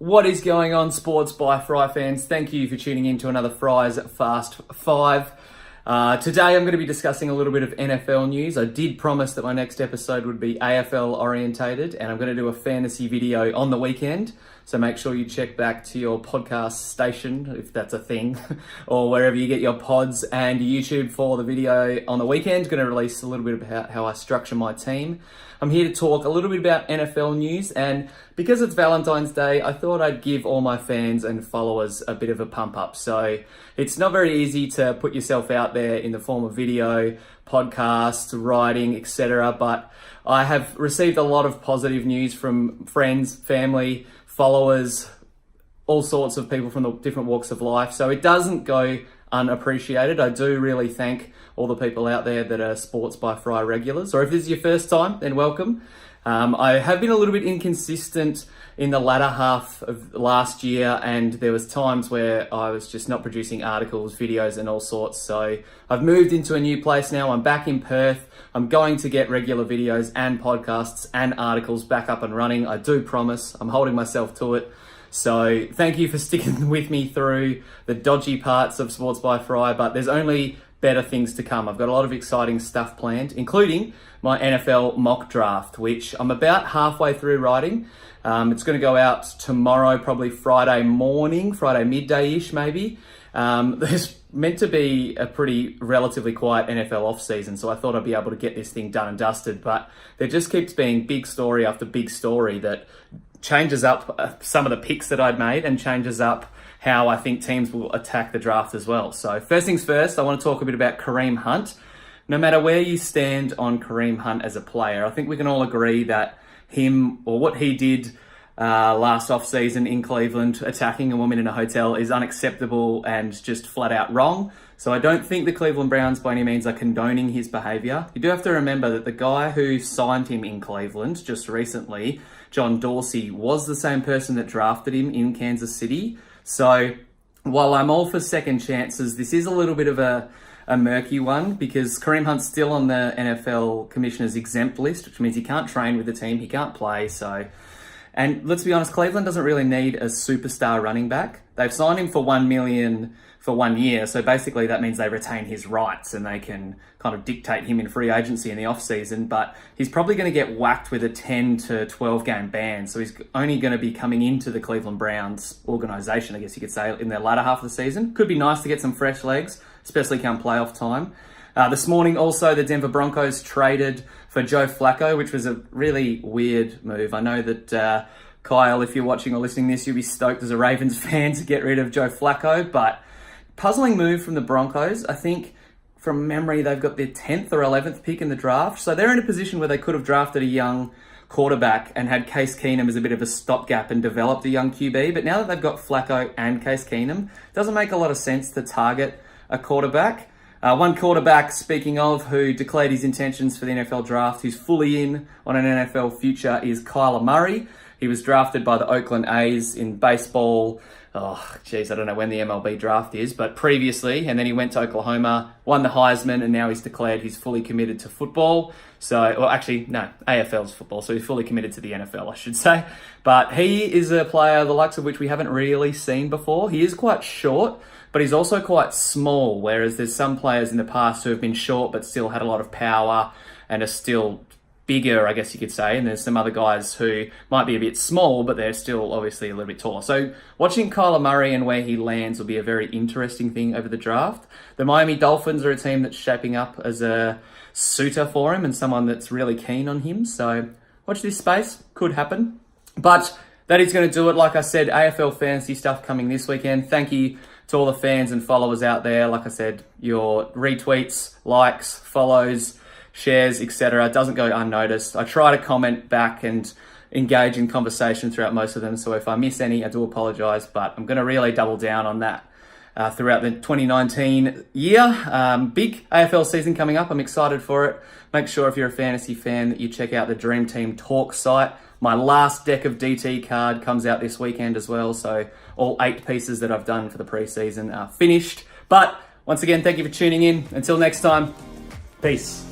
What is going on, Sports by Fry fans? Thank you for tuning in to another Fry's Fast 5. Today I'm going to be discussing a little bit of NFL news. I did promise that my next episode would be AFL orientated, and I'm going to do a fantasy video on the weekend. So make sure you check back to your podcast station, if that's a thing, or wherever you get your pods, and YouTube for the video on the weekend. Going to release a little bit about how I structure my team. I'm here to talk a little bit about NFL news, and because it's Valentine's Day, I thought I'd give all my fans and followers a bit of a pump up. So it's not very easy to put yourself out there in the form of video, podcasts, writing, etc. But I have received a lot of positive news from friends, family, followers, all sorts of people from the different walks of life. So it doesn't go unappreciated. I do really thank all the people out there that are Sports by Fry regulars, or if this is your first time, then welcome. I have been a little bit inconsistent in the latter half of last year, and there was times where I was just not producing articles, videos and all sorts. So I've moved into a new place now. I'm back in Perth. I'm going to get regular videos and podcasts and articles back up and running. I do promise. I'm holding myself to it. So thank you for sticking with me through the dodgy parts of Sports by Fry, but there's only better things to come. I've got a lot of exciting stuff planned, including my NFL mock draft, which I'm about halfway through writing. It's going to go out tomorrow, probably Friday morning, Friday midday-ish maybe. There's meant to be a pretty relatively quiet NFL off-season, so I thought I'd be able to get this thing done and dusted, but there just keeps being big story after big story that changes up some of the picks that I'd made and changes up how I think teams will attack the draft as well. So first things first, I want to talk a bit about Kareem Hunt. No matter where you stand on Kareem Hunt as a player, I think we can all agree that him, or what he did last off-season in Cleveland, attacking a woman in a hotel, is unacceptable and just flat out wrong. So I don't think the Cleveland Browns by any means are condoning his behaviour. You do have to remember that the guy who signed him in Cleveland just recently, John Dorsey, was the same person that drafted him in Kansas City. So while I'm all for second chances, this is a little bit of a murky one, because Kareem Hunt's still on the NFL Commissioner's exempt list, which means he can't train with the team, he can't play. So, and let's be honest, Cleveland doesn't really need a superstar running back. They've signed him for $1 million for 1 year. So basically that means they retain his rights and they can kind of dictate him in free agency in the off season, but he's probably going to get whacked with a 10 to 12 game ban. So he's only going to be coming into the Cleveland Browns organization, I guess you could say, in the latter half of the season. Could be nice to get some fresh legs, especially come playoff time. This morning also, the Denver Broncos traded for Joe Flacco, which was a really weird move. I know that Kyle, if you're watching or listening to this, you'll be stoked as a Ravens fan to get rid of Joe Flacco, but puzzling move from the Broncos. I think from memory, they've got their 10th or 11th pick in the draft. So they're in a position where they could have drafted a young quarterback and had Case Keenum as a bit of a stopgap and developed a young QB. But now that they've got Flacco and Case Keenum, it doesn't make a lot of sense to target a quarterback. One quarterback, speaking of, who declared his intentions for the NFL draft, who's fully in on an NFL future, is Kyler Murray. He was drafted by the Oakland A's in baseball. Oh, geez, I don't know when the MLB draft is, but previously, and then he went to Oklahoma, won the Heisman, and now he's declared he's fully committed to football. So, well, actually, no, AFL's football, so he's fully committed to the NFL, I should say. But he is a player, the likes of which we haven't really seen before. He is quite short, but he's also quite small, whereas there's some players in the past who have been short but still had a lot of power and are still bigger, I guess you could say, and there's some other guys who might be a bit small, but they're still obviously a little bit taller. So watching Kyler Murray and where he lands will be a very interesting thing over the draft. The Miami Dolphins are a team that's shaping up as a suitor for him and someone that's really keen on him. So watch this space, could happen. But that is going to do it. Like I said, AFL fantasy stuff coming this weekend. Thank you to all the fans and followers out there. Like I said, your retweets, likes, follows, shares, etc. doesn't go unnoticed. I try to comment back and engage in conversation throughout most of them. So if I miss any, I do apologize, but I'm going to really double down on that throughout the 2019 year. Big AFL season coming up. I'm excited for it. Make sure if you're a fantasy fan that you check out the Dream Team Talk site. My last deck of DT card comes out this weekend as well. So all 8 pieces that I've done for the preseason are finished. But once again, thank you for tuning in. Until next time, peace.